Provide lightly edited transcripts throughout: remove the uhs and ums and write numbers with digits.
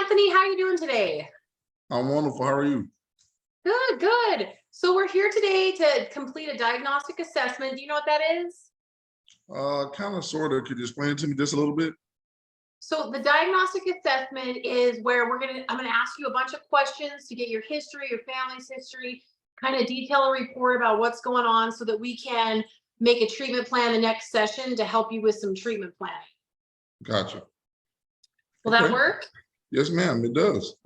Anthony. How are you doing today? I'm wonderful. How are you? Good, good. So we're here today to complete a diagnostic assessment. Do you know what that is? Kind of, sort of. Could you explain it to me just a little bit? So the diagnostic assessment is where I'm gonna ask you a bunch of questions to get your history, your family's history, kind of detail a report about what's going on so that we can make a treatment plan the next session to help you with some treatment planning. Gotcha. Will that Okay. work? Yes, ma'am, it does.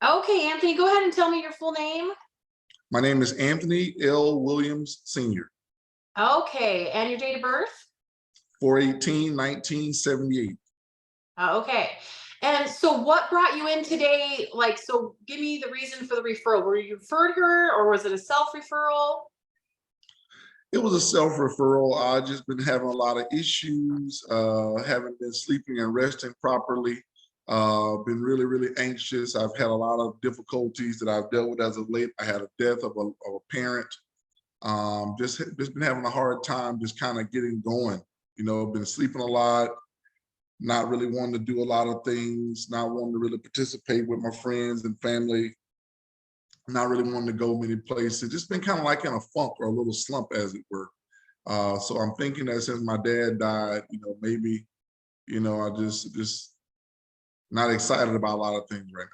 Okay, Anthony, go ahead and tell me your full name. My name is Anthony L. Williams, Sr., Okay, and your date of birth? 4/18/1978. Okay. And so what brought you in today? Like, so give me the reason for the referral. Were you referred her or was it a self-referral? It was a self-referral. I just been having a lot of issues, haven't been sleeping and resting properly, been really, really anxious. I've had a lot of difficulties that I've dealt with as of late. I had a death of a parent. Just been having a hard time just kind of getting going. Been sleeping a lot, not really wanting to do a lot of things, not wanting to really participate with my friends and family, not really wanting to go many places. Just been kind of like in a funk or a little slump, as it were. So I'm thinking that since my dad died, maybe, I just not excited about a lot of things right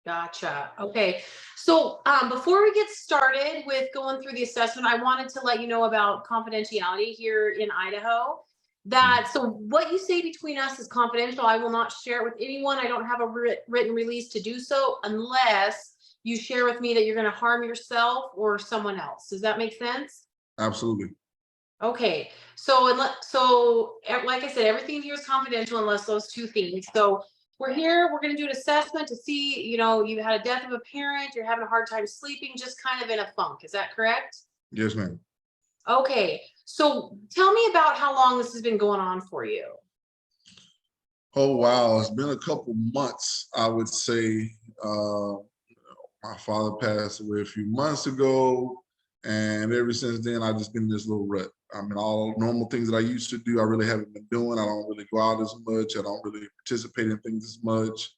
Gotcha. Okay. So before we get started with going through the assessment, I wanted to let you know about confidentiality here in Idaho. now. So what you say between us is confidential. I will not share it with anyone. I don't have a written release to do so unless you share with me that you're going to harm yourself or someone else. Does that make sense? Absolutely. Okay. Like I said, everything here is confidential unless those two things. So we're here, we're going to do an assessment to see, you had a death of a parent, you're having a hard time sleeping, just kind of in a funk. Is that correct? Yes, ma'am. Okay. So tell me about how long this has been going on for you. Oh, wow. It's been a couple months, I would say. My father passed away a few months ago. And ever since then, I've just been in this little rut. I mean, all normal things that I used to do, I really haven't been doing. I don't really go out as much. I don't really participate in things as much.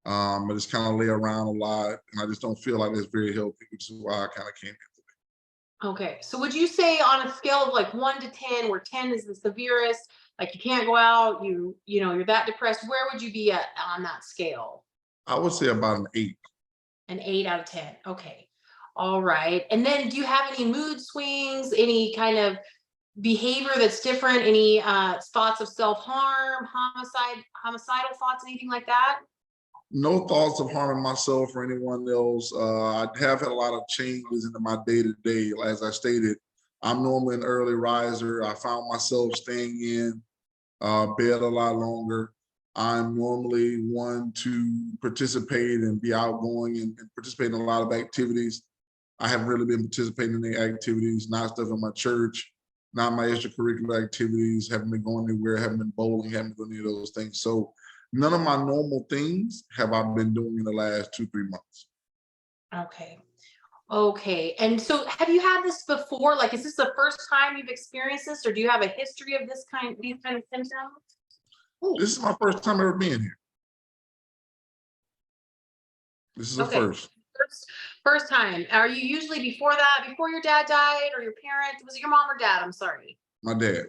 I just kind of lay around a lot, and I just don't feel like that's very healthy, which is why I kind of came in. Okay. So would you say on a scale of like 1 to 10, where 10 is the severest, like you can't go out, you're that depressed, where would you be at on that scale? I would say about an 8. An 8 out of 10. Okay. All right. And then do you have any mood swings, any kind of behavior that's different, any thoughts of self-harm, homicidal thoughts, anything like that? No thoughts of harming myself or anyone else. I have had a lot of changes into my day-to-day. As I stated, I'm normally an early riser. I found myself staying in bed a lot longer. I'm normally one to participate and be outgoing and participate in a lot of activities. I haven't really been participating in any activities, not stuff in my church, not my extracurricular activities, haven't been going anywhere, haven't been bowling, haven't done any of those things. So none of my normal things have I been doing in the last 2, 3 months. Okay. Okay. And so have you had this before? Like, is this the first time you've experienced this, or do you have a history of these kind of symptoms? This is my first time ever being here. This is a Okay. first. First time. Are you usually before that, before your dad died or your parent? Was it your mom or dad? I'm sorry. My dad.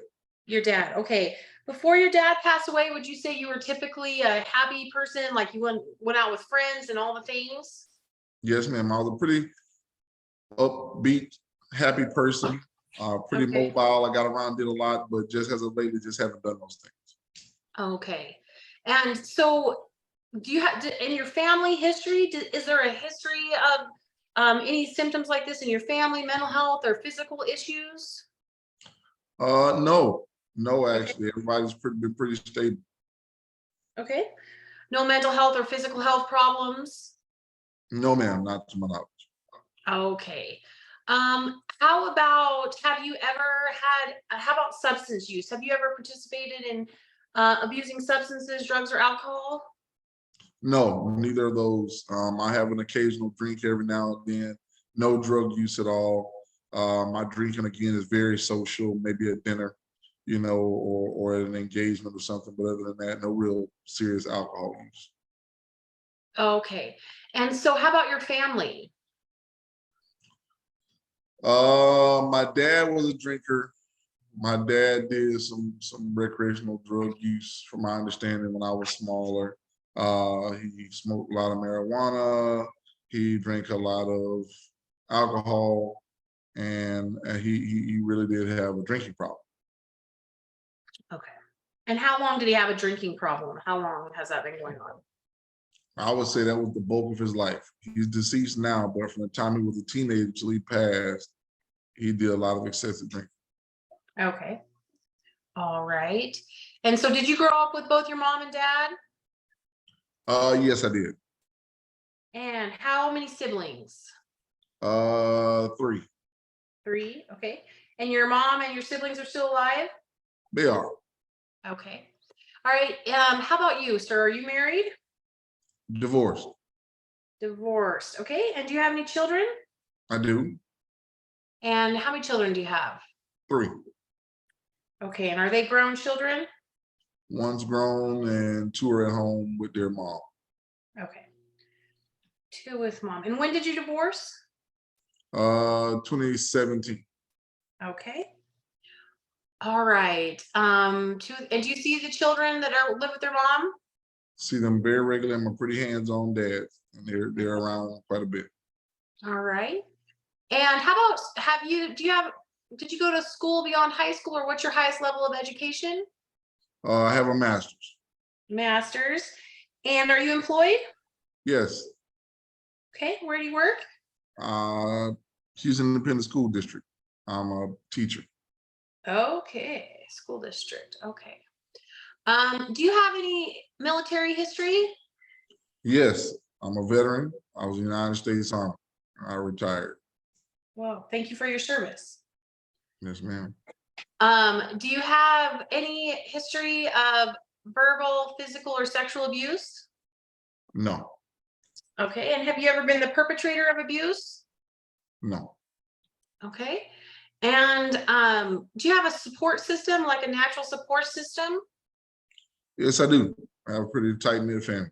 Your dad. Okay. Before your dad passed away, would you say you were typically a happy person? Like you went out with friends and all the things? Yes, ma'am. I was a pretty upbeat, happy person, pretty Okay. mobile. I got around, did a lot, but just as of late, I just haven't done those things. Okay. And so do you have in your family history, is there a history of any symptoms like this in your family, mental health or physical issues? No, no, Okay. actually, everybody's been pretty stable. Okay. No mental health or physical health problems? No, ma'am, not to my knowledge. Okay. How about have you ever how about substance use? Have you ever participated in abusing substances, drugs, or alcohol? No, neither of those. I have an occasional drink every now and then. No drug use at all. My drinking again is very social, maybe at dinner, or at an engagement or something. But other than that, no real serious alcohol use. Okay. And so how about your family? My dad was a drinker. My dad did some recreational drug use, from my understanding, when I was smaller. He smoked a lot of marijuana. He drank a lot of alcohol, and he really did have a drinking problem. Okay. And how long did he have a drinking problem? How long has that been going on? I would say that was the bulk of his life. He's deceased now, but from the time he was a teenager till he passed, he did a lot of excessive drinking. Okay. All right. And so did you grow up with both your mom and dad? Yes, I did. And how many siblings? Three. Three. Okay. And your mom and your siblings are still alive? They are Okay. All right. How about you, sir? Are you married? divorced. Divorced. Okay. And do you have any children? I do. And how many children do you have? Three. Okay. And are they grown children? One's grown and two are at home with their mom. Okay. Two with mom. And when did you divorce? 2017. Okay. All right. Two, and do you see the children that are live with their mom? See them very regularly. I'm a pretty hands-on dad, and they're around quite a bit. All right. And how about did you go to school beyond high school, or what's your highest level of education? I have a master's. Masters. And are you employed? Yes. Okay. Where do you work? Uh, Houston Independent School District. I'm a teacher. Okay. School district. Okay. Do you have any military history? Yes, I'm a veteran. I was in the United States Army. I retired. Well, thank you for your service. Yes, ma'am. Do you have any history of verbal, physical, or sexual abuse? No, Okay. And have you ever been the perpetrator of abuse? no. Okay. And do you have a support system, like a natural support system? Yes, I do. I have a pretty tight-knit family.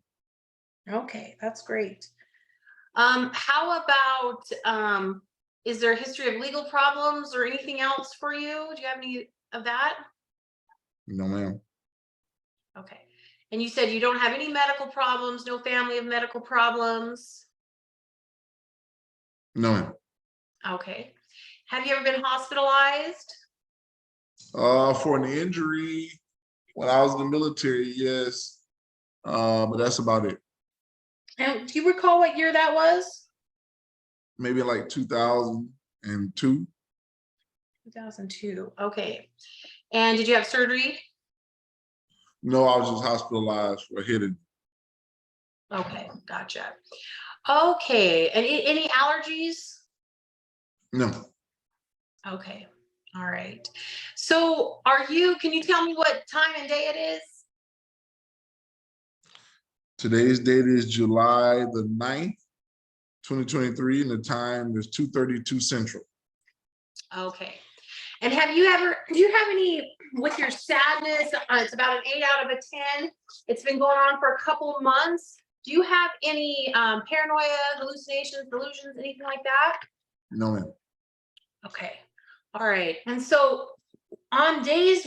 Okay, that's great. How about is there a history of legal problems or anything else for you? Do you have any of that? No, ma'am. Okay. And you said you don't have any medical problems, no family of medical problems. No, ma'am. Okay. Have you ever been hospitalized? For an injury when I was in the military, yes. But that's about it. And do you recall what year that was? Maybe like 2002. 2002. Okay. And did you have surgery? No, I was just hospitalized for a hit. Okay, gotcha. Okay. And any allergies? No. Okay. All right. So can you tell me what time and day it is? Today's date is July the 9th, 2023, and the time is 2:32 Central. Okay. And do you have any, with your sadness, it's about an 8 out of a 10. It's been going on for a couple of months. Do you have any paranoia, hallucinations, delusions, anything like that? No, ma'am. Okay. All right. And so on days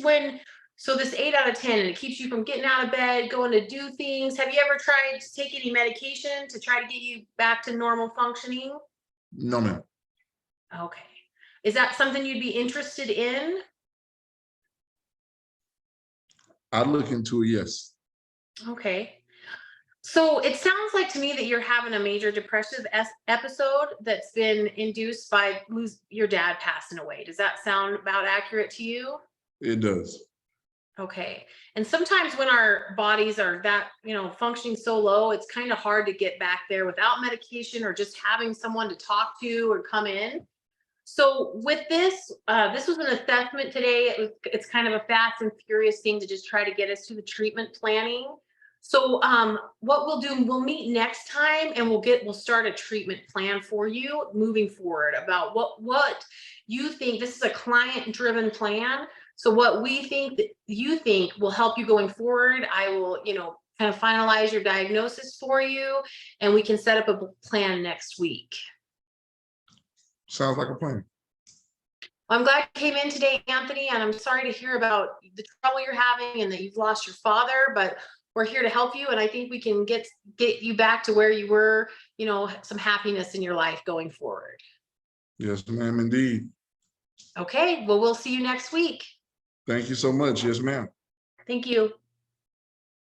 so this 8 out of 10, and it keeps you from getting out of bed, going to do things. Have you ever tried to take any medication to try to get you back to normal functioning? No, ma'am. Okay. Is that something you'd be interested in? I'd look into it, yes. Okay. So it sounds like to me that you're having a major depressive episode that's been induced by your dad passing away. Does that sound about accurate to you? It does. Okay. And sometimes when our bodies are that, functioning so low, it's kind of hard to get back there without medication or just having someone to talk to or come in. So with this was an assessment today. It's kind of a fast and furious thing to just try to get us to the treatment planning. So what we'll do, we'll meet next time and we'll start a treatment plan for you moving forward about what you think. This is a client driven plan. So what we think that you think will help you going forward, I will, kind of finalize your diagnosis for you, and we can set up a plan next week. Sounds like a plan. I'm glad you came in today, Anthony, and I'm sorry to hear about the trouble you're having and that you've lost your father, but we're here to help you. And I think we can get you back to where you were, you know, some happiness in your life going forward. Yes, ma'am, indeed. Okay, well, we'll see you next week. Thank you so much. Yes, ma'am. Thank you.